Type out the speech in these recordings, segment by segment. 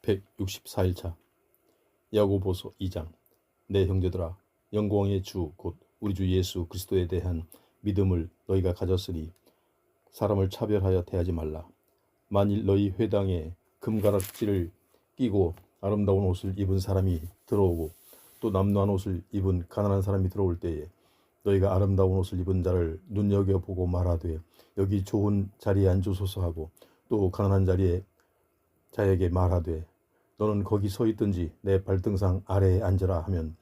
164일차 야고보서 2장. 내 형제들아, 영광의 주 곧 우리 주 예수 그리스도에 대한 믿음을 너희가 가졌으니 사람을 차별하여 대하지 말라. 만일 너희 회당에 금가락지를 끼고 아름다운 옷을 입은 사람이 들어오고 또 남루한 옷을 입은 가난한 사람이 들어올 때에 너희가 아름다운 옷을 입은 자를 눈여겨보고 말하되 여기 좋은 자리에 앉으소서 하고 또 가난한 자에게 말하되 너는 거기 서 있든지 내 발등상 아래에 앉으라 하면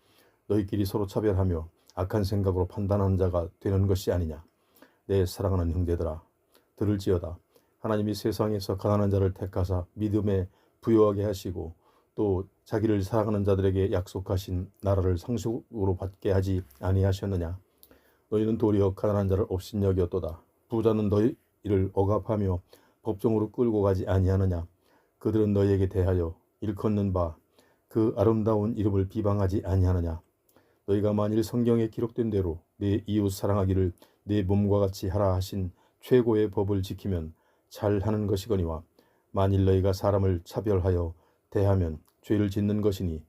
너희끼리 서로 차별하며 악한 생각으로 판단하는 자가 되는 것이 아니냐. 내 사랑하는 형제들아, 들을지어다. 하나님이 세상에서 가난한 자를 택하사 믿음에 부요하게 하시고 또 자기를 사랑하는 자들에게 약속하신 나라를 상속으로 받게 하지 아니하셨느냐. 너희는 도리어 가난한 자를 업신여겼도다. 부자는 너희를 억압하며 법정으로 끌고 가지 아니하느냐. 그들은 너희에게 대하여 일컫는 바 그 아름다운 이름을 비방하지 아니하느냐. 너희가 만일 성경에 기록된 대로 내 이웃 사랑하기를 내 몸과 같이 하라 하신 최고의 법을 지키면 잘하는 것이거니와 만일 너희가 사람을 차별하여 대하면 죄를 짓는 것이니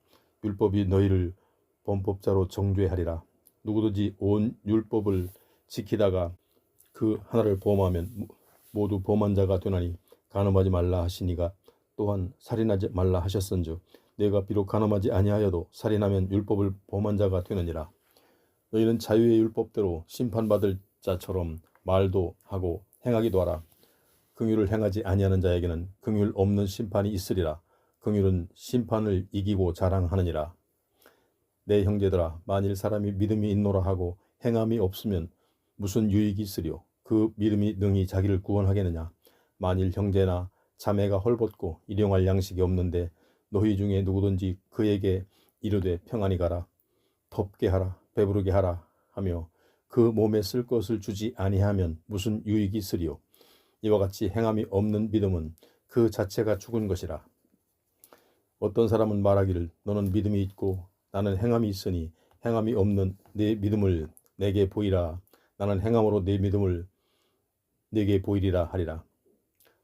율법이 너희를 범법자로 정죄하리라. 누구든지 온 율법을 지키다가 그 하나를 범하면 모두 범한 자가 되나니 간음하지 말라 하시니가 또한 살인하지 말라 하셨은즉 내가 비록 간음하지 아니하여도 살인하면 율법을 범한 자가 되느니라. 너희는 자유의 율법대로 심판받을 자처럼 말도 하고 행하기도 하라. 긍휼을 행하지 아니하는 자에게는 긍휼 없는 심판이 있으리라. 긍휼은 심판을 이기고 자랑하느니라. 내 형제들아, 만일 사람이 믿음이 있노라 하고 행함이 없으면 무슨 유익이 있으리요. 그 믿음이 능히 자기를 구원하겠느냐. 만일 형제나 자매가 헐벗고 일용할 양식이 없는데 너희 중에 누구든지 그에게 이르되 평안히 가라, 덥게 하라, 배부르게 하라 하며 그 몸에 쓸 것을 주지 아니하면 무슨 유익이 있으리요. 이와 같이 행함이 없는 믿음은 그 자체가 죽은 것이라. 어떤 사람은 말하기를 너는 믿음이 있고 나는 행함이 있으니 행함이 없는 내 믿음을 내게 보이라. 나는 행함으로 내 믿음을 내게 보이리라 하리라.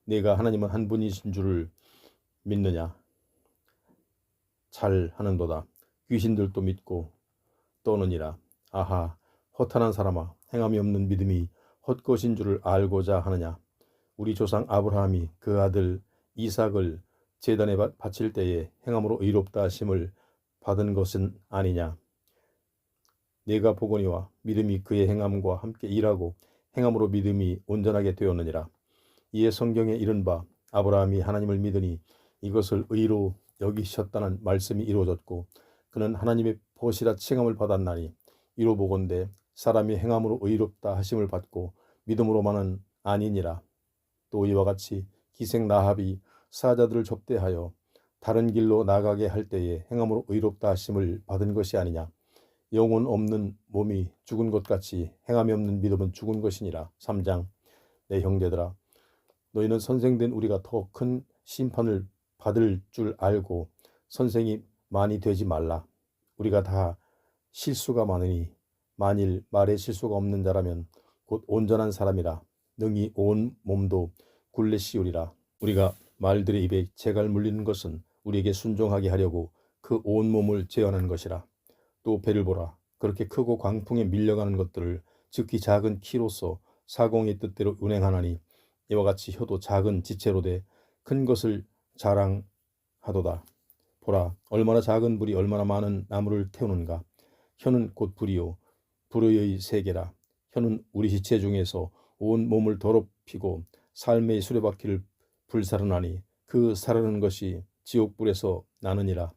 내가 하나님은 한 분이신 줄을 믿느냐. 잘 하는도다. 귀신들도 믿고 떠느니라. 아하, 허탄한 사람아, 행함이 없는 믿음이 헛것인 줄을 알고자 하느냐. 우리 조상 아브라함이 그 아들 이삭을 제단에 바칠 때에 행함으로 의롭다 하심을 받은 것은 아니냐. 내가 보거니와 믿음이 그의 행함과 함께 일하고 행함으로 믿음이 온전하게 되었느니라. 이에 성경에 이른바 아브라함이 하나님을 믿으니 이것을 의로 여기셨다는 말씀이 이루어졌고 그는 하나님의 벗이라 칭함을 받았나니 이로 보건대 사람이 행함으로 의롭다 하심을 받고 믿음으로만은 아니니라. 또 이와 같이 기생 라합이 사자들을 접대하여 다른 길로 나가게 할 때에 행함으로 의롭다 하심을 받은 것이 아니냐. 영혼 없는 몸이 죽은 것 같이 행함이 없는 믿음은 죽은 것이니라. 3장. 내 형제들아, 너희는 선생된 우리가 더 큰 심판을 받을 줄 알고 선생이 많이 되지 말라. 우리가 다 실수가 많으니 만일 말에 실수가 없는 자라면 곧 온전한 사람이라 능히 온 몸도 굴레 씌우리라. 우리가 말들의 입에 재갈 물리는 것은 우리에게 순종하게 하려고 그 온 몸을 제어하는 것이라. 또 배를 보라. 그렇게 크고 광풍에 밀려가는 것들을 즉히 작은 키로서 사공의 뜻대로 운행하나니 이와 같이 혀도 작은 지체로 돼 큰 것을 자랑하도다. 보라, 얼마나 작은 불이 얼마나 많은 나무를 태우는가. 혀는 곧 불이요 불의 세계라. 혀는 우리 지체 중에서 온 몸을 더럽히고 삶의 수레바퀴를 불사르나니 그 사르는 것이 지옥불에서 나느니라.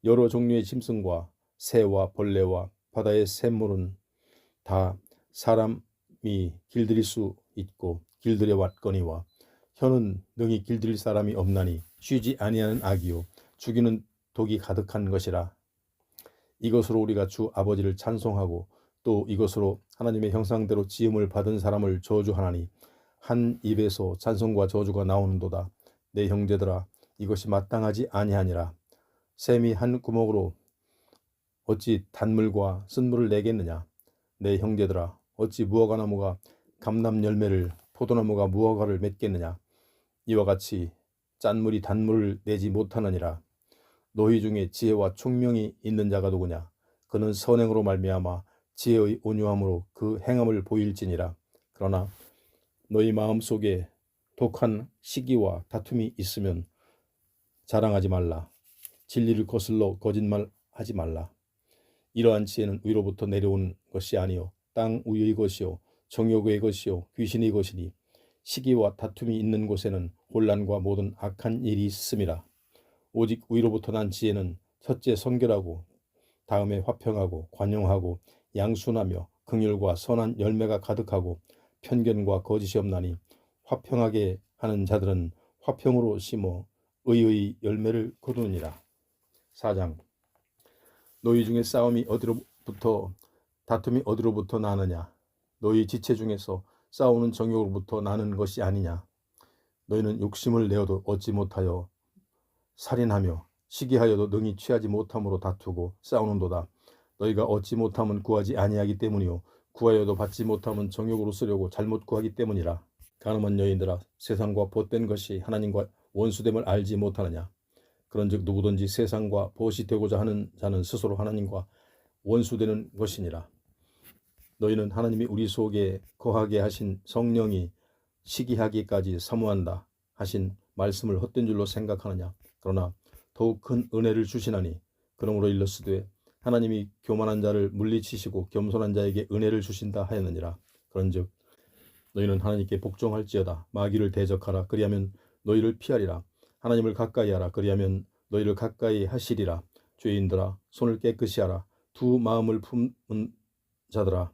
여러 종류의 짐승과 새와 벌레와 바다의 샘물은 다 사람이 길들일 수 있고 길들여 왔거니와 혀는 능히 길들일 사람이 없나니 쉬지 아니하는 악이요 죽이는 독이 가득한 것이라. 이것으로 우리가 주 아버지를 찬송하고 또 이것으로 하나님의 형상대로 지음을 받은 사람을 저주하나니 한 입에서 찬송과 저주가 나오는도다. 내 형제들아, 이것이 마땅하지 아니하니라. 샘이 한 구멍으로 어찌 단물과 쓴물을 내겠느냐. 내 형제들아, 어찌 무화과나무가 감람 열매를 포도나무가 무화과를 맺겠느냐. 이와 같이 짠물이 단물을 내지 못하느니라. 너희 중에 지혜와 총명이 있는 자가 누구냐? 그는 선행으로 말미암아 지혜의 온유함으로 그 행함을 보일지니라. 그러나 너희 마음속에 독한 시기와 다툼이 있으면 자랑하지 말라. 진리를 거슬러 거짓말하지 말라. 이러한 지혜는 위로부터 내려온 것이 아니요 땅 위의 것이요 정욕의 것이요 귀신의 것이니 시기와 다툼이 있는 곳에는 혼란과 모든 악한 일이 있음이라. 오직 위로부터 난 지혜는 첫째 성결하고 다음에 화평하고 관용하고 양순하며 긍휼과 선한 열매가 가득하고 편견과 거짓이 없나니 화평하게 하는 자들은 화평으로 심어 의의 열매를 거두느니라. 4장. 너희 중에 다툼이 어디로부터 나느냐? 너희 지체 중에서 싸우는 정욕으로부터 나는 것이 아니냐? 너희는 욕심을 내어도 얻지 못하여 살인하며 시기하여도 능히 취하지 못함으로 다투고 싸우는도다. 너희가 얻지 못함은 구하지 아니하기 때문이요 구하여도 받지 못함은 정욕으로 쓰려고 잘못 구하기 때문이라. 가늠한 여인들아, 세상과 벗된 것이 하나님과 원수됨을 알지 못하느냐? 그런즉 누구든지 세상과 벗이 되고자 하는 자는 스스로 하나님과 원수되는 것이니라. 너희는 하나님이 우리 속에 거하게 하신 성령이 시기하기까지 사모한다 하신 말씀을 헛된 줄로 생각하느냐? 그러나 더욱 큰 은혜를 주시나니 그러므로 일렀으되 하나님이 교만한 자를 물리치시고 겸손한 자에게 은혜를 주신다 하였느니라. 그런즉 너희는 하나님께 복종할지어다. 마귀를 대적하라. 그리하면 너희를 피하리라. 하나님을 가까이 하라. 그리하면 너희를 가까이 하시리라. 죄인들아, 손을 깨끗이 하라. 두 마음을 품은 자들아,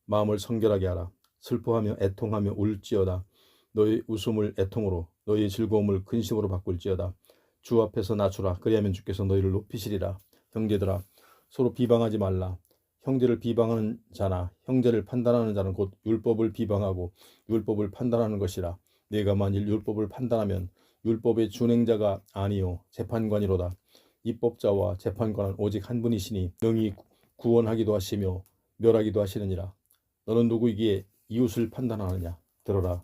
마음을 성결하게 하라. 슬퍼하며 애통하며 울지어다. 너희 웃음을 애통으로, 너희 즐거움을 근심으로 바꿀지어다. 주 앞에서 낮추라. 그리하면 주께서 너희를 높이시리라. 형제들아, 서로 비방하지 말라. 형제를 비방하는 자나 형제를 판단하는 자는 곧 율법을 비방하고 율법을 판단하는 것이라. 네가 만일 율법을 판단하면 율법의 준행자가 아니요 재판관이로다. 입법자와 재판관은 오직 한 분이시니 능히 구원하기도 하시며 멸하기도 하시느니라. 너는 누구이기에 이웃을 판단하느냐? 들어라.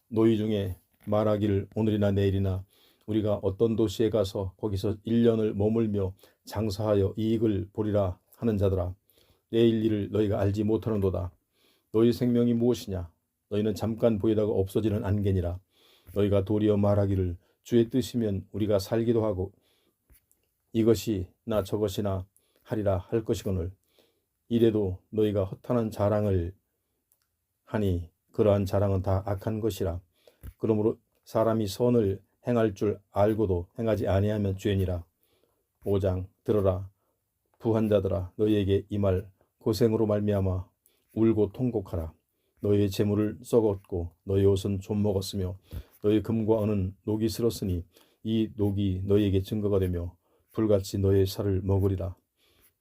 너희 중에 말하기를 오늘이나 내일이나 우리가 어떤 도시에 가서 거기서 1년을 머물며 장사하여 이익을 보리라 하는 자들아, 내일 일을 너희가 알지 못하는도다. 너희 생명이 무엇이냐? 너희는 잠깐 보이다가 없어지는 안개니라. 너희가 도리어 말하기를 주의 뜻이면 우리가 살기도 하고 이것이나 저것이나 하리라 할 것이거늘 이래도 너희가 허탄한 자랑을 하니 그러한 자랑은 다 악한 것이라. 그러므로 사람이 선을 행할 줄 알고도 행하지 아니하면 죄니라. 5장. 들어라. 부한 자들아, 너희에게 이 말 고생으로 말미암아 울고 통곡하라. 너희의 재물을 썩었고 너희 옷은 좀 먹었으며 너희 금과 은은 녹이 슬었으니 이 녹이 너희에게 증거가 되며 불같이 너희의 살을 먹으리라.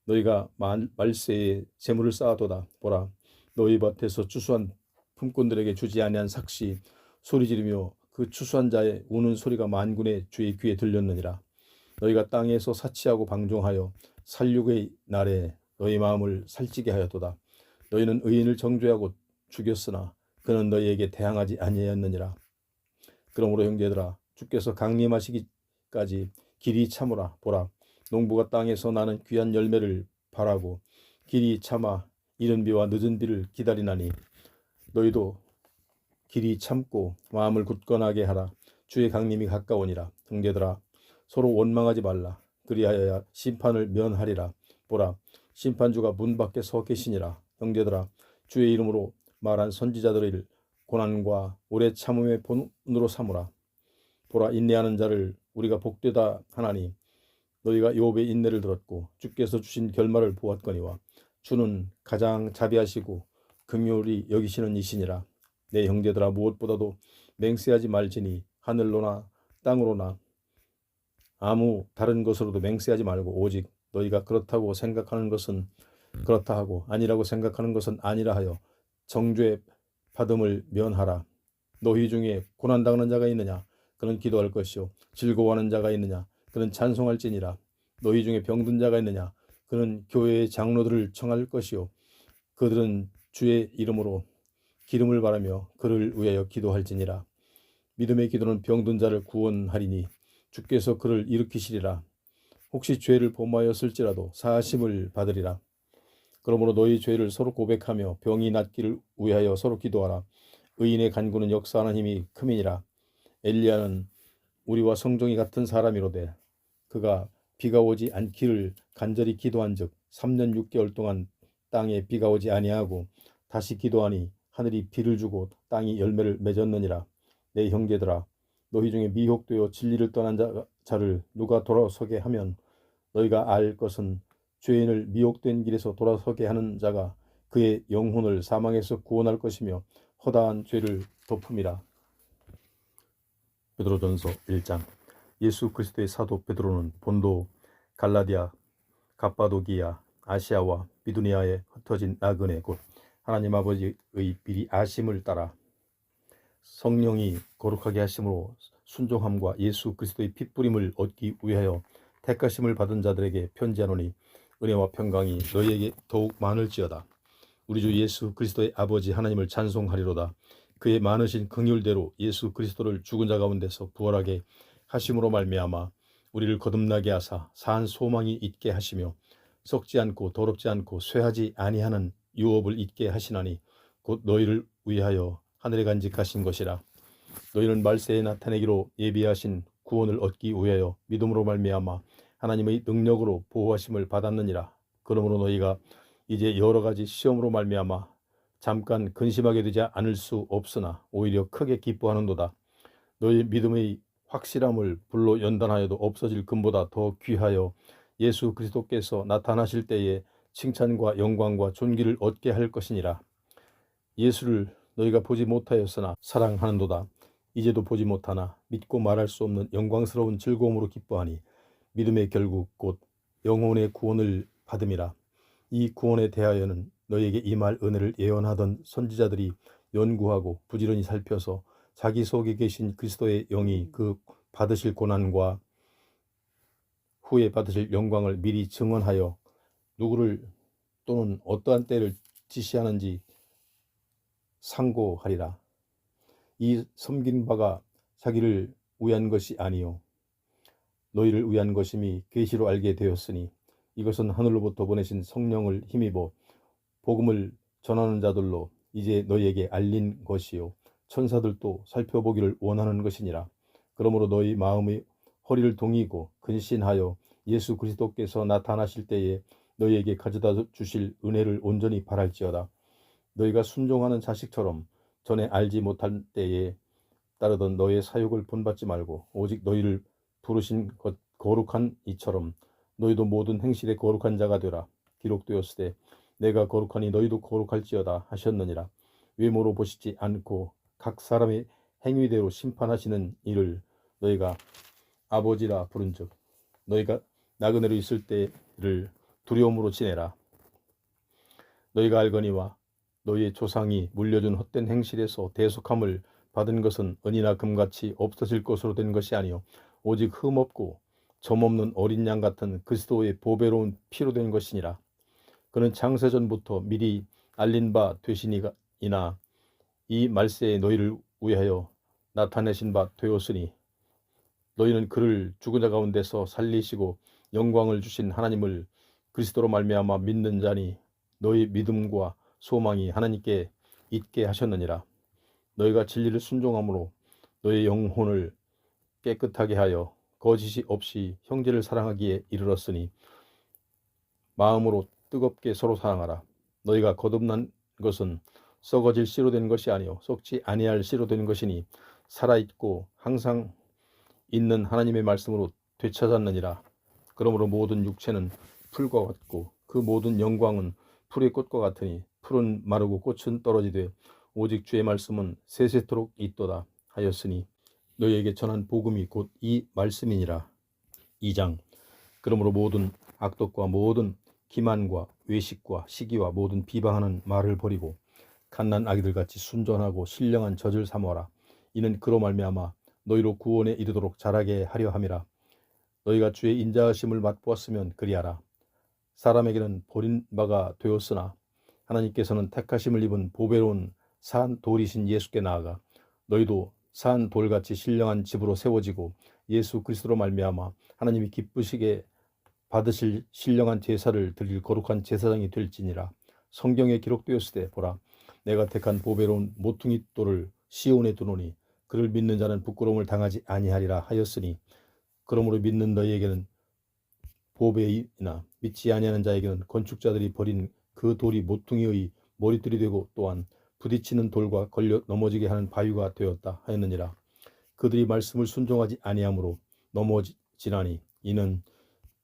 너희가 말세에 재물을 쌓아도다. 보라, 너희 밭에서 추수한 품꾼들에게 주지 아니한 삭시 소리 지르며 그 추수한 자의 우는 소리가 만군의 주의 귀에 들렸느니라. 너희가 땅에서 사치하고 방종하여 살육의 날에 너희 마음을 살찌게 하였도다. 너희는 의인을 정죄하고 죽였으나 그는 너희에게 대항하지 아니하였느니라. 그러므로 형제들아, 주께서 강림하시기까지 길이 참으라. 보라, 농부가 땅에서 나는 귀한 열매를 바라고 길이 참아 이른 비와 늦은 비를 기다리나니 너희도 길이 참고 마음을 굳건하게 하라. 주의 강림이 가까우니라. 형제들아, 서로 원망하지 말라. 그리하여야 심판을 면하리라. 보라, 심판주가 문 밖에 서 계시니라. 형제들아, 주의 이름으로 말한 선지자들의 고난과 오래 참음의 본으로 삼으라. 보라, 인내하는 자를 우리가 복되다 하나니 너희가 욥의 인내를 들었고 주께서 주신 결말을 보았거니와 주는 가장 자비하시고 긍휼히 여기시는 이시니라. 내 형제들아, 무엇보다도 맹세하지 말지니 하늘로나 땅으로나 아무 다른 것으로도 맹세하지 말고 오직 너희가 그렇다고 생각하는 것은 그렇다 하고 아니라고 생각하는 것은 아니라 하여 정죄 받음을 면하라. 너희 중에 고난당하는 자가 있느냐? 그는 기도할 것이요. 즐거워하는 자가 있느냐? 그는 찬송할지니라. 너희 중에 병든 자가 있느냐? 그는 교회의 장로들을 청할 것이요. 그들은 주의 이름으로 기름을 바라며 그를 위하여 기도할지니라. 믿음의 기도는 병든 자를 구원하리니 주께서 그를 일으키시리라. 혹시 죄를 범하였을지라도 사하심을 받으리라. 그러므로 너희 죄를 서로 고백하며 병이 낫기를 위하여 서로 기도하라. 의인의 간구는 역사하는 힘이 큼이니라. 엘리야는 우리와 성정이 같은 사람이로되 그가 비가 오지 않기를 간절히 기도한즉 3년 6개월 동안 땅에 비가 오지 아니하고 다시 기도하니 하늘이 비를 주고 땅이 열매를 맺었느니라. 내 형제들아, 너희 중에 미혹되어 진리를 떠난 자를 누가 돌아서게 하면 너희가 알 것은 죄인을 미혹된 길에서 돌아서게 하는 자가 그의 영혼을 사망에서 구원할 것이며 허다한 죄를 덮음이라. 베드로전서 1장. 예수 그리스도의 사도 베드로는 본도, 갈라디아, 갑바도기아, 아시아와 비두니아에 흩어진 나그네 곧 하나님 아버지의 미리 아심을 따라 성령이 거룩하게 하심으로 순종함과 예수 그리스도의 핏부림을 얻기 위하여 택하심을 받은 자들에게 편지하노니 은혜와 평강이 너희에게 더욱 많을지어다. 우리 주 예수 그리스도의 아버지 하나님을 찬송하리로다. 그의 많으신 긍휼대로 예수 그리스도를 죽은 자 가운데서 부활하게 하심으로 말미암아 우리를 거듭나게 하사 산 소망이 있게 하시며 썩지 않고 더럽지 않고 쇠하지 아니하는 유업을 있게 하시나니 곧 너희를 위하여 하늘에 간직하신 것이라. 너희는 말세에 나타내기로 예비하신 구원을 얻기 위하여 믿음으로 말미암아 하나님의 능력으로 보호하심을 받았느니라. 그러므로 너희가 이제 여러 가지 시험으로 말미암아 잠깐 근심하게 되지 않을 수 없으나 오히려 크게 기뻐하는도다. 너희 믿음의 확실함을 불로 연단하여도 없어질 금보다 더 귀하여 예수 그리스도께서 나타나실 때에 칭찬과 영광과 존귀를 얻게 할 것이니라. 예수를 너희가 보지 못하였으나 사랑하는도다. 이제도 보지 못하나 믿고 말할 수 없는 영광스러운 즐거움으로 기뻐하니 믿음의 결국 곧 영혼의 구원을 받음이라. 이 구원에 대하여는 너희에게 임할 은혜를 예언하던 선지자들이 연구하고 부지런히 살펴서 자기 속에 계신 그리스도의 영이 그 받으실 고난과 후에 받으실 영광을 미리 증언하여 누구를 또는 어떠한 때를 지시하는지 상고하리라. 이 섬긴 바가 자기를 위한 것이 아니요 너희를 위한 것임이 계시로 알게 되었으니 이것은 하늘로부터 보내신 성령을 힘입어 복음을 전하는 자들로 이제 너희에게 알린 것이요 천사들도 살펴보기를 원하는 것이니라. 그러므로 너희 마음의 허리를 동이고 근신하여 예수 그리스도께서 나타나실 때에 너희에게 가져다 주실 은혜를 온전히 바랄지어다. 너희가 순종하는 자식처럼 전에 알지 못할 때에 따르던 너희의 사욕을 본받지 말고 오직 너희를 부르신 것 거룩한 이처럼 너희도 모든 행실에 거룩한 자가 되라. 기록되었으되 내가 거룩하니 너희도 거룩할지어다 하셨느니라. 외모로 보시지 않고 각 사람의 행위대로 심판하시는 이를 너희가 아버지라 부른즉 너희가 나그네로 있을 때를 두려움으로 지내라. 너희가 알거니와 너희의 조상이 물려준 헛된 행실에서 대속함을 받은 것은 은이나 금같이 없어질 것으로 된 것이 아니요 오직 흠없고 점없는 어린 양 같은 그리스도의 보배로운 피로 된 것이니라. 그는 창세전부터 미리 알린 바 되시니이나 이 말세에 너희를 위하여 나타내신 바 되었으니 너희는 그를 죽은 자 가운데서 살리시고 영광을 주신 하나님을 그리스도로 말미암아 믿는 자니 너희 믿음과 소망이 하나님께 있게 하셨느니라. 너희가 진리를 순종함으로 너희 영혼을 깨끗하게 하여 거짓이 없이 형제를 사랑하기에 이르렀으니 마음으로 뜨겁게 서로 사랑하라. 너희가 거듭난 것은 썩어질 씨로 된 것이 아니요 썩지 아니할 씨로 된 것이니 살아있고 항상 있는 하나님의 말씀으로 되찾았느니라. 그러므로 모든 육체는 풀과 같고 그 모든 영광은 풀의 꽃과 같으니 풀은 마르고 꽃은 떨어지되 오직 주의 말씀은 세세토록 있도다 하였으니 너희에게 전한 복음이 곧 이 말씀이니라. 2장. 그러므로 모든 악독과 모든 기만과 외식과 시기와 모든 비방하는 말을 버리고 갓난 아기들같이 순전하고 신령한 젖을 삼어라. 이는 그로 말미암아 너희로 구원에 이르도록 자라게 하려 함이라. 너희가 주의 인자하심을 맛보았으면 그리하라. 사람에게는 버린 바가 되었으나 하나님께서는 택하심을 입은 보배로운 산 돌이신 예수께 나아가 너희도 산 돌같이 신령한 집으로 세워지고 예수 그리스도로 말미암아 하나님이 기쁘시게 받으실 신령한 제사를 드릴 거룩한 제사장이 될지니라. 성경에 기록되었으되 보라, 내가 택한 보배로운 모퉁이 돌을 시온에 두노니 그를 믿는 자는 부끄러움을 당하지 아니하리라 하였으니, 그러므로 믿는 너희에게는 보배이나 믿지 아니하는 자에게는 건축자들이 버린 그 돌이 모퉁이의 머릿돌이 되고 또한 부딪히는 돌과 걸려 넘어지게 하는 바위가 되었다 하였느니라. 그들이 말씀을 순종하지 아니하므로 넘어지나니 이는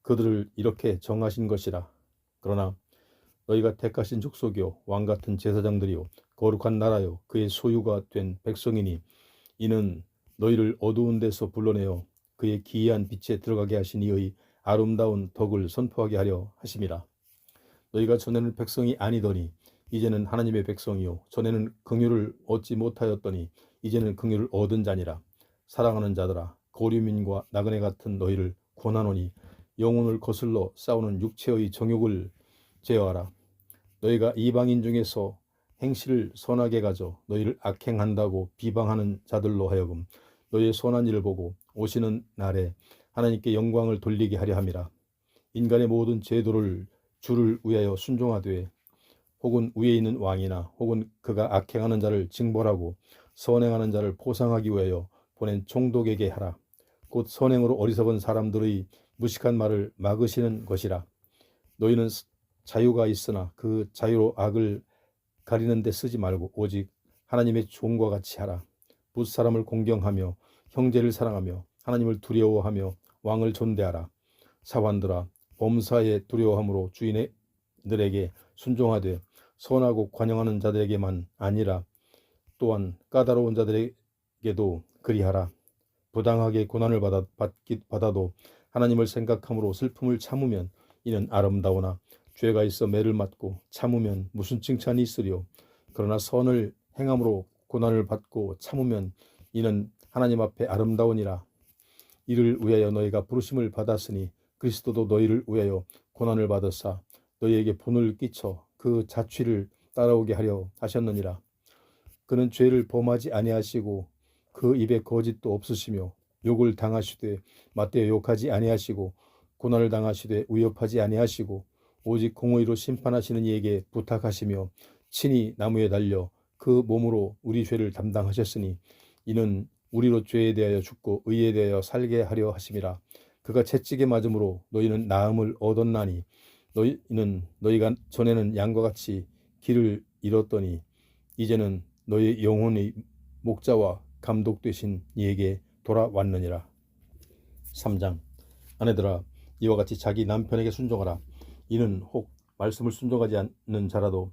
그들을 이렇게 정하신 것이라. 그러나 너희가 택하신 족속이요 왕 같은 제사장들이요 거룩한 나라요 그의 소유가 된 백성이니 이는 너희를 어두운 데서 불러내어 그의 기이한 빛에 들어가게 하신 이의 아름다운 덕을 선포하게 하려 하심이라. 너희가 전에는 백성이 아니더니 이제는 하나님의 백성이요 전에는 긍휼을 얻지 못하였더니 이제는 긍휼을 얻은 자니라. 사랑하는 자들아, 고류민과 나그네 같은 너희를 권하노니 영혼을 거슬러 싸우는 육체의 정욕을 제어하라. 너희가 이방인 중에서 행실을 선하게 가져 너희를 악행한다고 비방하는 자들로 하여금 너희의 선한 일을 보고 오시는 날에 하나님께 영광을 돌리게 하려 함이라. 인간의 모든 제도를 주를 위하여 순종하되 혹은 위에 있는 왕이나 혹은 그가 악행하는 자를 징벌하고 선행하는 자를 포상하기 위하여 보낸 총독에게 하라. 곧 선행으로 어리석은 사람들의 무식한 말을 막으시는 것이라. 너희는 자유가 있으나 그 자유로 악을 가리는 데 쓰지 말고 오직 하나님의 종과 같이 하라. 붓사람을 공경하며 형제를 사랑하며 하나님을 두려워하며 왕을 존대하라. 사환들아, 범사에 두려워함으로 주인들에게 순종하되 선하고 관용하는 자들에게만 아니라 또한 까다로운 자들에게도 그리하라. 부당하게 고난을 받아도 하나님을 생각함으로 슬픔을 참으면 이는 아름다우나 죄가 있어 매를 맞고 참으면 무슨 칭찬이 있으리요. 그러나 선을 행함으로 고난을 받고 참으면 이는 하나님 앞에 아름다우니라. 이를 위하여 너희가 부르심을 받았으니 그리스도도 너희를 위하여 고난을 받으사 너희에게 분을 끼쳐 그 자취를 따라오게 하려 하셨느니라. 그는 죄를 범하지 아니하시고 그 입에 거짓도 없으시며 욕을 당하시되 맞대어 욕하지 아니하시고 고난을 당하시되 위협하지 아니하시고 오직 공의로 심판하시는 이에게 부탁하시며 친히 나무에 달려 그 몸으로 우리 죄를 담당하셨으니 이는 우리로 죄에 대하여 죽고 의에 대하여 살게 하려 하심이라. 그가 채찍에 맞음으로 너희는 나음을 얻었나니 너희는 너희가 전에는 양과 같이 길을 잃었더니 이제는 너희 영혼의 목자와 감독 되신 이에게 돌아왔느니라. 3장. 아내들아, 이와 같이 자기 남편에게 순종하라. 이는 혹 말씀을 순종하지 않는 자라도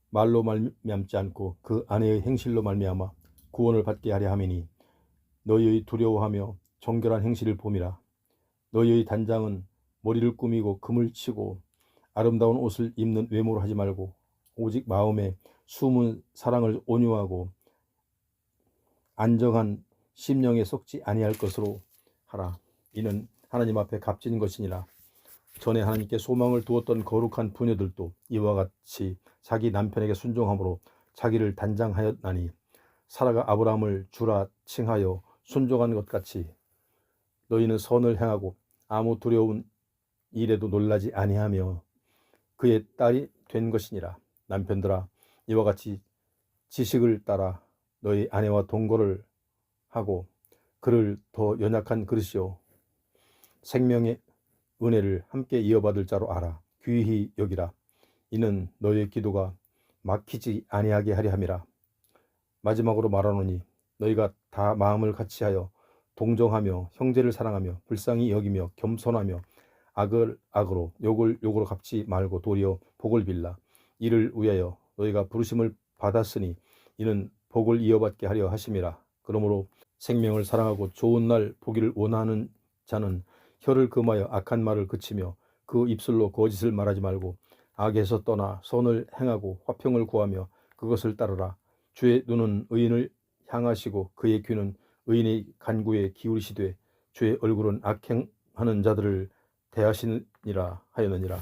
말로 말미암지 않고 그 아내의 행실로 말미암아 구원을 받게 하려 함이니 너희의 두려워하며 정결한 행실을 봄이라. 너희의 단장은 머리를 꾸미고 금을 치고 아름다운 옷을 입는 외모로 하지 말고 오직 마음에 숨은 사랑을 온유하고 안정한 심령에 속지 아니할 것으로 하라. 이는 하나님 앞에 값진 것이니라. 전에 하나님께 소망을 두었던 거룩한 부녀들도 이와 같이 자기 남편에게 순종함으로 자기를 단장하였나니 사라가 아브라함을 주라 칭하여 순종한 것 같이 너희는 선을 행하고 아무 두려운 일에도 놀라지 아니하며 그의 딸이 된 것이니라. 남편들아, 이와 같이 지식을 따라 너희 아내와 동거를 하고 그를 더 연약한 그릇이요 생명의 은혜를 함께 이어받을 자로 알아 귀히 여기라. 이는 너희의 기도가 막히지 아니하게 하려 함이라. 마지막으로 말하노니 너희가 다 마음을 같이하여 동정하며 형제를 사랑하며 불쌍히 여기며 겸손하며 악을 악으로 욕을 욕으로 갚지 말고 도리어 복을 빌라. 이를 위하여 너희가 부르심을 받았으니 이는 복을 이어받게 하려 하심이라. 그러므로 생명을 사랑하고 좋은 날 보기를 원하는 자는 혀를 금하여 악한 말을 그치며 그 입술로 거짓을 말하지 말고 악에서 떠나 선을 행하고 화평을 구하며 그것을 따르라. 주의 눈은 의인을 향하시고 그의 귀는 의인의 간구에 기울이시되 주의 얼굴은 악행하는 자들을 대하시니라 하였느니라.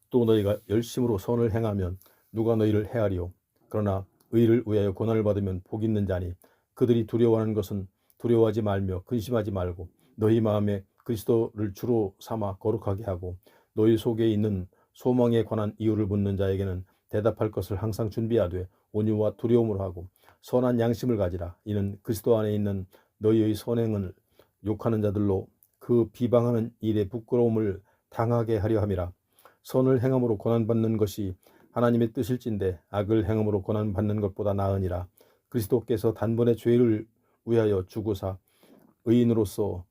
또 너희가 열심으로 선을 행하면 누가 너희를 해하리요. 그러나 의를 위하여 고난을 받으면 복 있는 자니 그들이 두려워하는 것은 두려워하지 말며 근심하지 말고 너희 마음에 그리스도를 주로 삼아 거룩하게 하고 너희 속에 있는 소망에 관한 이유를 묻는 자에게는 대답할 것을 항상 준비하되 온유와 두려움으로 하고 선한 양심을 가지라. 이는 그리스도 안에 있는 너희의 선행을 욕하는 자들로 그 비방하는 일에 부끄러움을 당하게 하려 함이라. 선을 행함으로 고난받는 것이 하나님의 뜻일진데 악을 행함으로 고난받는 것보다 나으니라. 그리스도께서 단번에 죄를 위하여 죽으사 의인으로서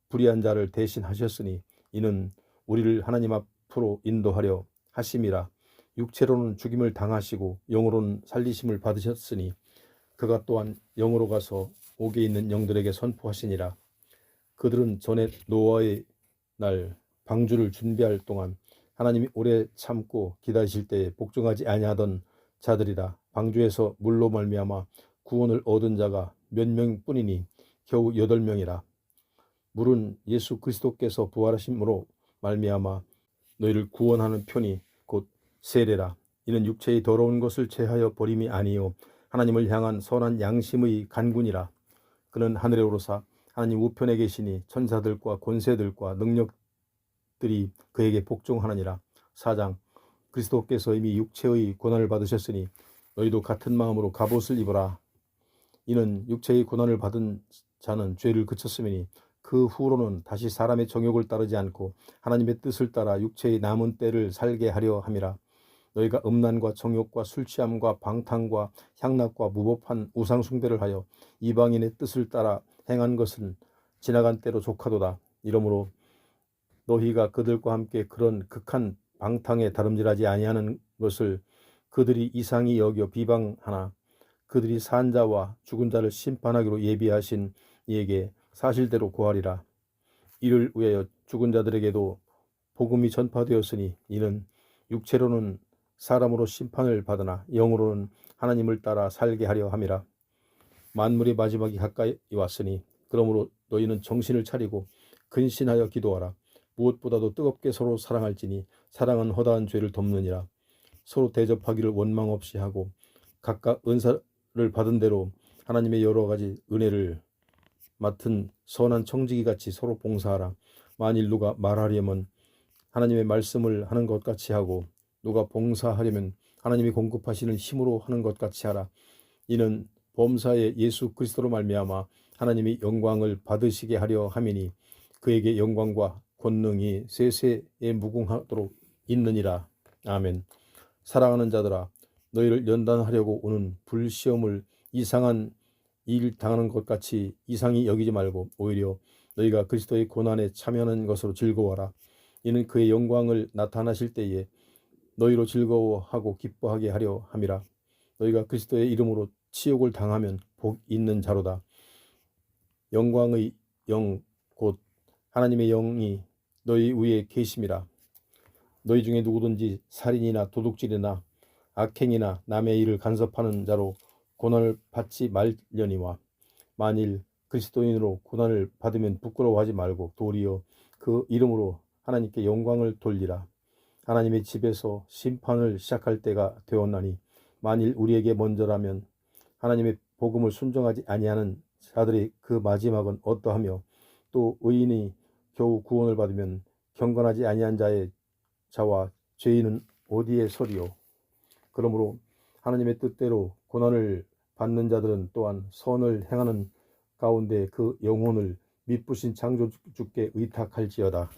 불의한 자를 대신하셨으니 이는 우리를 하나님 앞으로 인도하려 하심이라. 육체로는 죽임을 당하시고 영으로는 살리심을 받으셨으니 그가 또한 영으로 가서 옥에 있는 영들에게 선포하시니라. 그들은 전에 노아의 날 방주를 준비할 동안 하나님이 오래 참고 기다리실 때에 복종하지 아니하던 자들이라. 방주에서 물로 말미암아 구원을 얻은 자가 몇 명뿐이니 겨우 8명이라. 물은 예수 그리스도께서 부활하심으로 말미암아 너희를 구원하는 편이 곧 세례라. 이는 육체의 더러운 것을 제하여 버림이 아니요 하나님을 향한 선한 양심의 간군이라. 그는 하늘에 오르사 하나님 우편에 계시니 천사들과 권세들과 능력들이 그에게 복종하느니라. 4장. 그리스도께서 이미 육체의 고난을 받으셨으니 너희도 같은 마음으로 갑옷을 입어라. 이는 육체의 고난을 받은 자는 죄를 그쳤으니 그 후로는 다시 사람의 정욕을 따르지 않고 하나님의 뜻을 따라 육체의 남은 때를 살게 하려 함이라. 너희가 음란과 정욕과 술취함과 방탕과 향락과 무법한 우상숭배를 하여 이방인의 뜻을 따라 행한 것은 지나간 때로 족하도다. 이러므로 너희가 그들과 함께 그런 극한 방탕에 다름질하지 아니하는 것을 그들이 이상히 여겨 비방하나 그들이 산 자와 죽은 자를 심판하기로 예비하신 이에게 사실대로 고하리라. 이를 위하여 죽은 자들에게도 복음이 전파되었으니 이는 육체로는 사람으로 심판을 받으나 영으로는 하나님을 따라 살게 하려 함이라. 만물의 마지막이 가까이 왔으니 그러므로 너희는 정신을 차리고 근신하여 기도하라. 무엇보다도 뜨겁게 서로 사랑할지니 사랑은 허다한 죄를 덮느니라. 서로 대접하기를 원망 없이 하고 각각 은사를 받은 대로 하나님의 여러 가지 은혜를 맡은 선한 청지기 같이 서로 봉사하라. 만일 누가 말하려면 하나님의 말씀을 하는 것 같이 하고 누가 봉사하려면 하나님이 공급하시는 힘으로 하는 것 같이 하라. 이는 범사의 예수 그리스도로 말미암아 하나님이 영광을 받으시게 하려 함이니 그에게 영광과 권능이 세세에 무궁하도록 있느니라. 아멘. 사랑하는 자들아, 너희를 연단하려고 오는 불시험을 이상한 일 당하는 것 같이 이상히 여기지 말고 오히려 너희가 그리스도의 고난에 참여하는 것으로 즐거워하라. 이는 그의 영광을 나타나실 때에 너희로 즐거워하고 기뻐하게 하려 함이라. 너희가 그리스도의 이름으로 치욕을 당하면 복 있는 자로다. 영광의 영 곧 하나님의 영이 너희 위에 계심이라. 너희 중에 누구든지 살인이나 도둑질이나 악행이나 남의 일을 간섭하는 자로 고난을 받지 말려니와 만일 그리스도인으로 고난을 받으면 부끄러워하지 말고 도리어 그 이름으로 하나님께 영광을 돌리라. 하나님의 집에서 심판을 시작할 때가 되었나니 만일 우리에게 먼저라면 하나님의 복음을 순종하지 아니하는 자들의 그 마지막은 어떠하며 또 의인이 겨우 구원을 받으면 경건하지 아니한 자와 죄인은 어디에 서리요. 그러므로 하나님의 뜻대로 고난을 받는 자들은 또한 선을 행하는 가운데 그 영혼을 미쁘신 창조주께 의탁할지어다.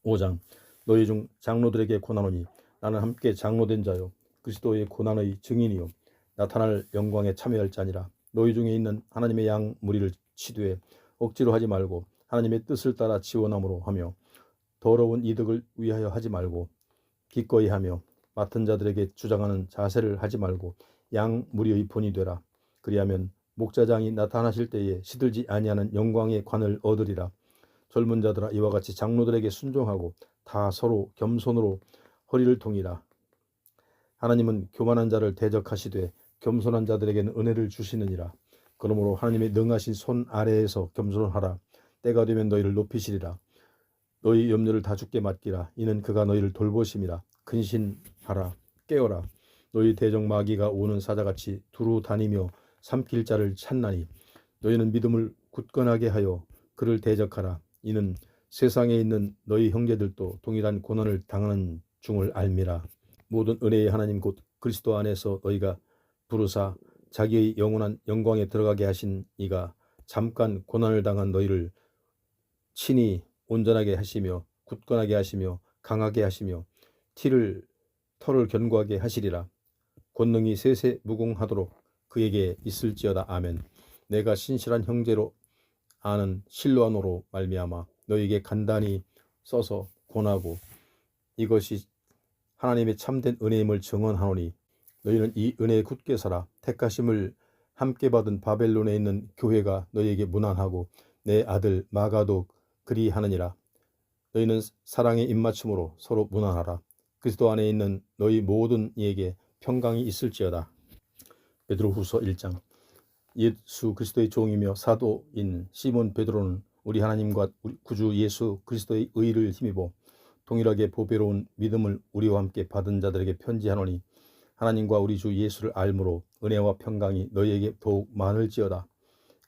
5장. 너희 중 장로들에게 고난하노니 나는 함께 장로된 자요 그리스도의 고난의 증인이요 나타날 영광에 참여할 자니라. 너희 중에 있는 하나님의 양 무리를 치되 억지로 하지 말고 하나님의 뜻을 따라 지원함으로 하며 더러운 이득을 위하여 하지 말고 기꺼이 하며 맡은 자들에게 주장하는 자세를 하지 말고 양 무리의 본이 되라. 그리하면 목자장이 나타나실 때에 시들지 아니하는 영광의 관을 얻으리라. 젊은 자들아 이와 같이 장로들에게 순종하고 다 서로 겸손으로 허리를 동이라. 하나님은 교만한 자를 대적하시되 겸손한 자들에게는 은혜를 주시느니라. 그러므로 하나님의 능하신 손 아래에서 겸손하라. 때가 되면 너희를 높이시리라. 너희 염려를 다 주께 맡기라. 이는 그가 너희를 돌보심이라. 근신하라. 깨어라. 너희 대적 마귀가 오는 사자같이 두루 다니며 삼킬 자를 찾나니 너희는 믿음을 굳건하게 하여 그를 대적하라. 이는 세상에 있는 너희 형제들도 동일한 고난을 당하는 중을 알미라. 모든 은혜의 하나님 곧 그리스도 안에서 너희가 부르사 자기의 영원한 영광에 들어가게 하신 이가 잠깐 고난을 당한 너희를 친히 온전하게 하시며 굳건하게 하시며 강하게 하시며 털을 견고하게 하시리라. 권능이 세세 무궁하도록 그에게 있을지어다. 아멘. 내가 신실한 형제로 아는 실로아노로 말미암아 너희에게 간단히 써서 권하고 이것이 하나님의 참된 은혜임을 증언하노니 너희는 이 은혜에 굳게 서라. 택하심을 함께 받은 바벨론에 있는 교회가 너희에게 문안하고 내 아들 마가도 그리하느니라. 너희는 사랑의 입맞춤으로 서로 문안하라. 그리스도 안에 있는 너희 모든 이에게 평강이 있을지어다. 베드로후서 1장. 예수 그리스도의 종이며 사도인 시몬 베드로는 우리 하나님과 우리 구주 예수 그리스도의 의를 힘입어 동일하게 보배로운 믿음을 우리와 함께 받은 자들에게 편지하노니 하나님과 우리 주 예수를 알므로 은혜와 평강이 너희에게 더욱 많을지어다.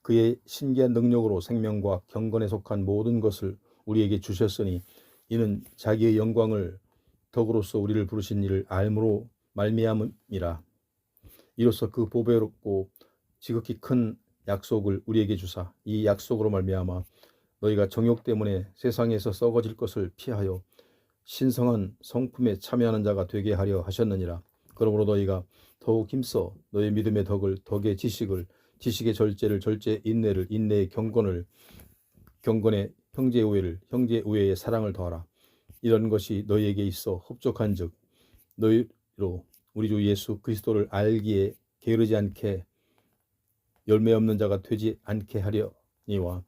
그의 신기한 능력으로 생명과 경건에 속한 모든 것을 우리에게 주셨으니 이는 자기의 영광을 덕으로서 우리를 부르신 이를 알므로 말미암음이라. 이로써 그 보배롭고 지극히 큰 약속을 우리에게 주사 이 약속으로 말미암아 너희가 정욕 때문에 세상에서 썩어질 것을 피하여 신성한 성품에 참여하는 자가 되게 하려 하셨느니라. 그러므로 너희가 더욱 힘써 너희 믿음의 덕을 덕의 지식을 지식의 절제를 절제 인내를 인내의 경건을 경건의 형제 우애를 형제 우애의 사랑을 더하라. 이런 것이 너희에게 있어 흡족한즉 너희로 우리 주 예수 그리스도를 알기에 게으르지 않게 열매 없는 자가 되지 않게 하려니와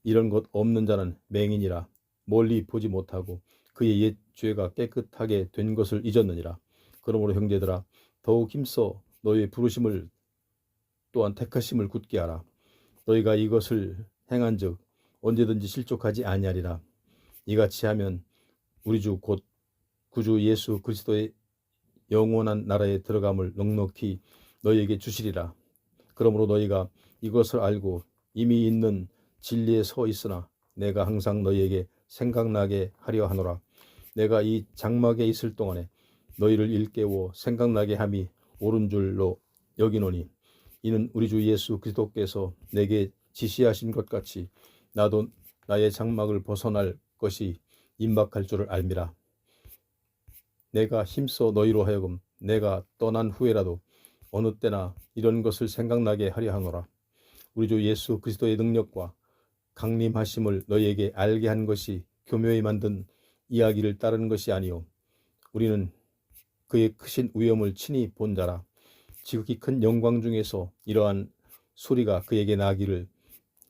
이런 것 없는 자는 맹인이라 멀리 보지 못하고 그의 옛 죄가 깨끗하게 된 것을 잊었느니라. 그러므로 형제들아 더욱 힘써 너희의 부르심을 또한 택하심을 굳게 하라. 너희가 이것을 행한즉 언제든지 실족하지 아니하리라. 이같이 하면 우리 주 곧 구주 예수 그리스도의 영원한 나라에 들어감을 넉넉히 너희에게 주시리라. 그러므로 너희가 이것을 알고 이미 있는 진리에 서 있으나 내가 항상 너희에게 생각나게 하려 하노라. 내가 이 장막에 있을 동안에 너희를 일깨워 생각나게 함이 옳은 줄로 여기노니 이는 우리 주 예수 그리스도께서 내게 지시하신 것 같이 나도 나의 장막을 벗어날 것이 임박할 줄을 알미라. 내가 힘써 너희로 하여금 내가 떠난 후에라도 어느 때나 이런 것을 생각나게 하려 하노라. 우리 주 예수 그리스도의 능력과 강림하심을 너희에게 알게 한 것이 교묘히 만든 이야기를 따르는 것이 아니요 우리는 그의 크신 위엄을 친히 본 자라. 지극히 큰 영광 중에서 이러한 소리가 그에게 나기를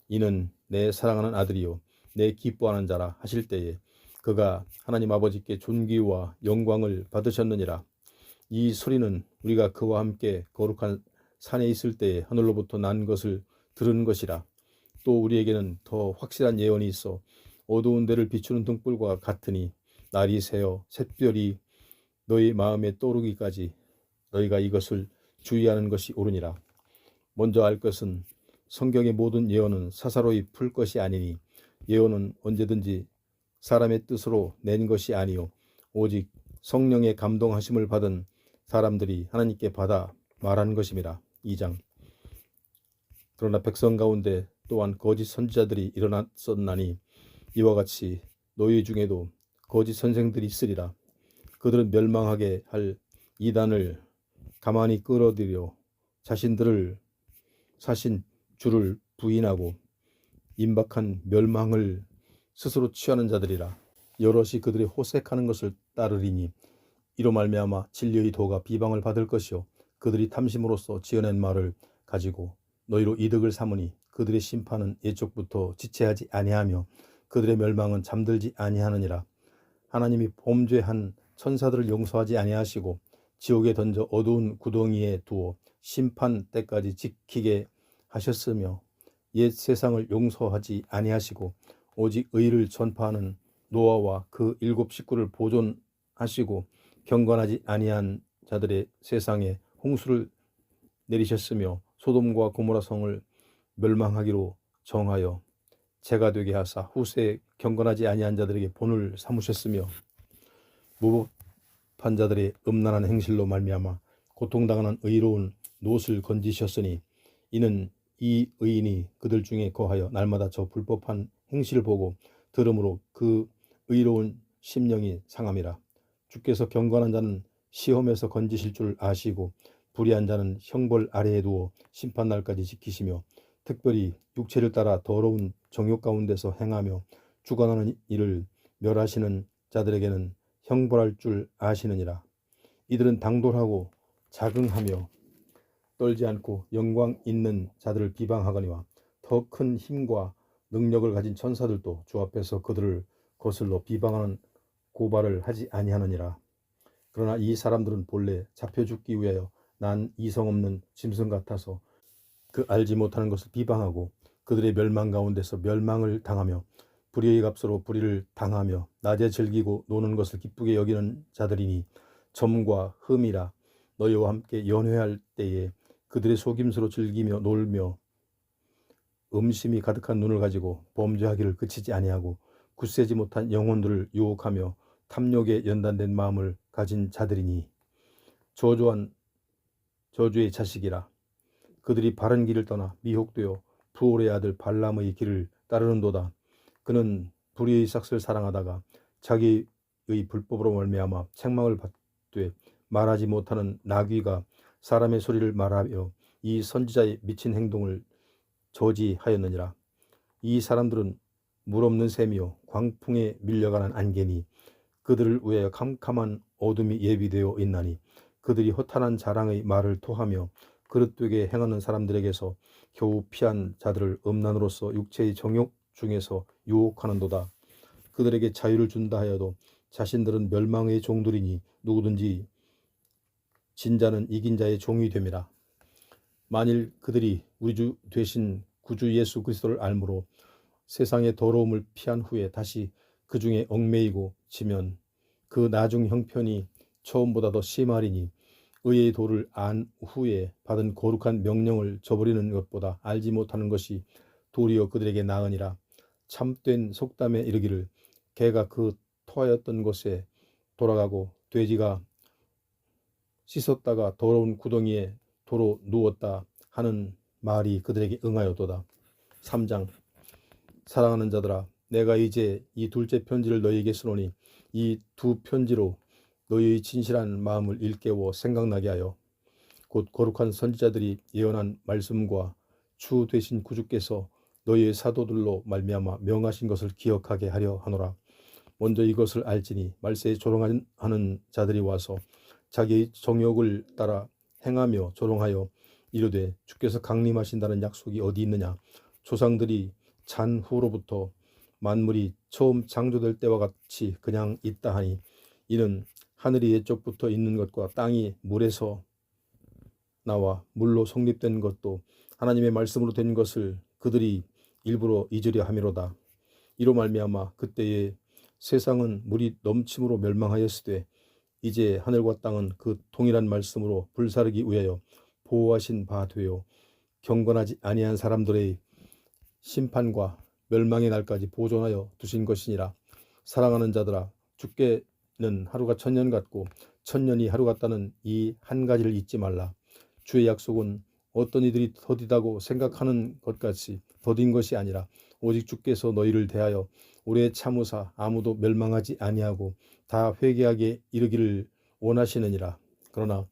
이는 내 사랑하는 아들이요 내 기뻐하는 자라 하실 때에 그가 하나님 아버지께 존귀와 영광을 받으셨느니라. 이 소리는 우리가 그와 함께 거룩한 산에 있을 때에 하늘로부터 난 것을 들은 것이라. 또 우리에게는 더 확실한 예언이 있어 어두운 데를 비추는 등불과 같으니 날이 새어 샛별이 너희 마음에 떠오르기까지 너희가 이것을 주의하는 것이 옳으니라. 먼저 알 것은 성경의 모든 예언은 사사로이 풀 것이 아니니 예언은 언제든지 사람의 뜻으로 낸 것이 아니요 오직 성령의 감동하심을 받은 사람들이 하나님께 받아 말한 것임이라. 2장. 그러나 백성 가운데 또한 거짓 선지자들이 일어났었나니 이와 같이 너희 중에도 거짓 선생들이 있으리라. 그들은 멸망하게 할 이단을 가만히 끌어들여 자신들을 사신 주를 부인하고 임박한 멸망을 스스로 취하는 자들이라. 여럿이 그들이 호색하는 것을 따르리니 이로 말미암아 진리의 도가 비방을 받을 것이요 그들이 탐심으로써 지어낸 말을 가지고 너희로 이득을 삼으니 그들의 심판은 예적부터 지체하지 아니하며 그들의 멸망은 잠들지 아니하느니라. 하나님이 범죄한 천사들을 용서하지 아니하시고 지옥에 던져 어두운 구덩이에 두어 심판 때까지 지키게 하셨으며 옛 세상을 용서하지 아니하시고 오직 의를 전파하는 노아와 그 7 식구를 보존하시고 경건하지 아니한 자들의 세상에 홍수를 내리셨으며 소돔과 고모라 성을 멸망하기로 정하여 재가 되게 하사 후세에 경건하지 아니한 자들에게 본을 삼으셨으며 무법한 자들의 음란한 행실로 말미암아 고통당하는 의로운 놋을 건지셨으니 이는 이 의인이 그들 중에 거하여 날마다 저 불법한 행실을 보고 들음으로 그 의로운 심령이 상함이라. 주께서 경건한 자는 시험에서 건지실 줄 아시고 불의한 자는 형벌 아래에 두어 심판날까지 지키시며 특별히 육체를 따라 더러운 정욕 가운데서 행하며 주관하는 일을 멸하시는 자들에게는 형벌할 줄 아시느니라. 이들은 당돌하고 자긍하며 떨지 않고 영광 있는 자들을 비방하거니와 더 큰 힘과 능력을 가진 천사들도 주 앞에서 그들을 거슬러 비방하는 고발을 하지 아니하느니라. 그러나 이 사람들은 본래 잡혀 죽기 위하여 난 이성 없는 짐승 같아서 그 알지 못하는 것을 비방하고 그들의 멸망 가운데서 멸망을 당하며 불의의 값으로 불의를 당하며 낮에 즐기고 노는 것을 기쁘게 여기는 자들이니 점과 흠이라. 너희와 함께 연회할 때에 그들의 속임수로 즐기며 놀며 음심이 가득한 눈을 가지고 범죄하기를 그치지 아니하고 굳세지 못한 영혼들을 유혹하며 탐욕에 연단된 마음을 가진 자들이니 저주의 자식이라. 그들이 바른 길을 떠나 미혹되어 부올의 아들 발람의 길을 따르는도다. 그는 불의의 삭슬 사랑하다가 자기의 불법으로 말미암아 책망을 받되 말하지 못하는 나귀가 사람의 소리를 말하며 이 선지자의 미친 행동을 저지하였느니라. 이 사람들은 물 없는 샘이요 광풍에 밀려가는 안개니 그들을 위하여 캄캄한 어둠이 예비되어 있나니 그들이 허탄한 자랑의 말을 토하며 그릇되게 행하는 사람들에게서 겨우 피한 자들을 음란으로서 육체의 정욕 중에서 유혹하는도다. 그들에게 자유를 준다 하여도 자신들은 멸망의 종들이니 누구든지 진 자는 이긴 자의 종이 됨이라. 만일 그들이 우리 주 되신 구주 예수 그리스도를 알므로 세상의 더러움을 피한 후에 다시 그 중에 얽매이고 지면 그 나중 형편이 처음보다 더 심하리니 의의 도를 안 후에 받은 거룩한 명령을 저버리는 것보다 알지 못하는 것이 도리어 그들에게 나으니라. 참된 속담에 이르기를 개가 그 토하였던 곳에 돌아가고 돼지가 씻었다가 더러운 구덩이에 도로 누웠다 하는 말이 그들에게 응하였도다. 3장. 사랑하는 자들아, 내가 이제 이 둘째 편지를 너희에게 쓰노니 이 두 편지로 너희의 진실한 마음을 일깨워 생각나게 하여 곧 거룩한 선지자들이 예언한 말씀과 주 되신 구주께서 너희의 사도들로 말미암아 명하신 것을 기억하게 하려 하노라. 먼저 이것을 알지니 말세에 조롱하는 자들이 와서 자기의 정욕을 따라 행하며 조롱하여 이르되 주께서 강림하신다는 약속이 어디 있느냐. 조상들이 잔 후로부터 만물이 처음 창조될 때와 같이 그냥 있다 하니 이는 하늘이 옛적부터 있는 것과 땅이 물에서 나와 물로 성립된 것도 하나님의 말씀으로 된 것을 그들이 일부러 잊으려 함이로다. 이로 말미암아 그때에 세상은 물이 넘침으로 멸망하였으되 이제 하늘과 땅은 그 동일한 말씀으로 불사르기 위하여 보호하신 바 되어 경건하지 아니한 사람들의 심판과 멸망의 날까지 보존하여 두신 것이니라. 사랑하는 자들아, 주께는 하루가 천년 같고 천년이 하루 같다는 이 한 가지를 잊지 말라. 주의 약속은 어떤 이들이 더디다고 생각하는 것 같이 더딘 것이 아니라 오직 주께서 너희를 대하여 오래 참으사 아무도 멸망하지 아니하고 다 회개하게 이르기를 원하시느니라. 그러나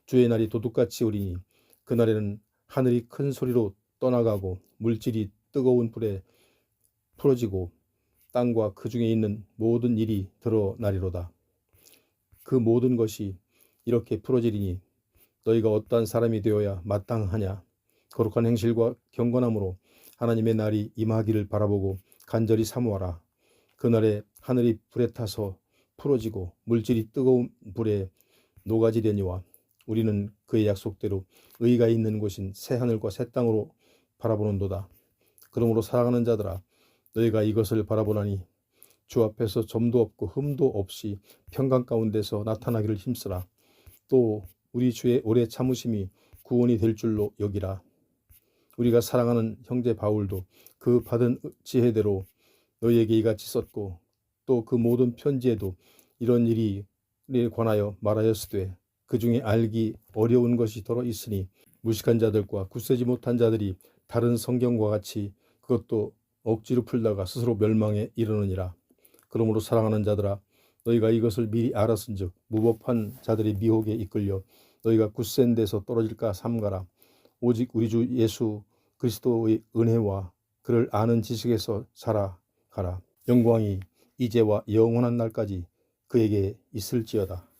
주의 날이 도둑같이 오리니 그날에는 하늘이 큰 소리로 떠나가고 물질이 뜨거운 불에 풀어지고 땅과 그 중에 있는 모든 일이 드러나리로다. 그 모든 것이 이렇게 풀어지리니 너희가 어떠한 사람이 되어야 마땅하냐. 거룩한 행실과 경건함으로 하나님의 날이 임하기를 바라보고 간절히 사모하라. 그날에 하늘이 불에 타서 풀어지고 물질이 뜨거운 불에 녹아지려니와 우리는 그의 약속대로 의가 있는 곳인 새 하늘과 새 땅으로 바라보는도다. 그러므로 사랑하는 자들아, 너희가 이것을 바라보나니 주 앞에서 점도 없고 흠도 없이 평강 가운데서 나타나기를 힘쓰라. 또 우리 주의 오래 참으심이 구원이 될 줄로 여기라. 우리가 사랑하는 형제 바울도 그 받은 지혜대로 너희에게 이같이 썼고 또 그 모든 편지에도 이런 일에 관하여 말하였으되 그 중에 알기 어려운 것이 더러 있으니 무식한 자들과 굳세지 못한 자들이 다른 성경과 같이 그것도 억지로 풀다가 스스로 멸망에 이르느니라. 그러므로 사랑하는 자들아 너희가 이것을 미리 알았은즉 무법한 자들의 미혹에 이끌려 너희가 굳센 데서 떨어질까 삼가라. 오직 우리 주 예수 그리스도의 은혜와 그를 아는 지식에서 살아가라. 영광이 이제와 영원한 날까지 그에게 있을지어다.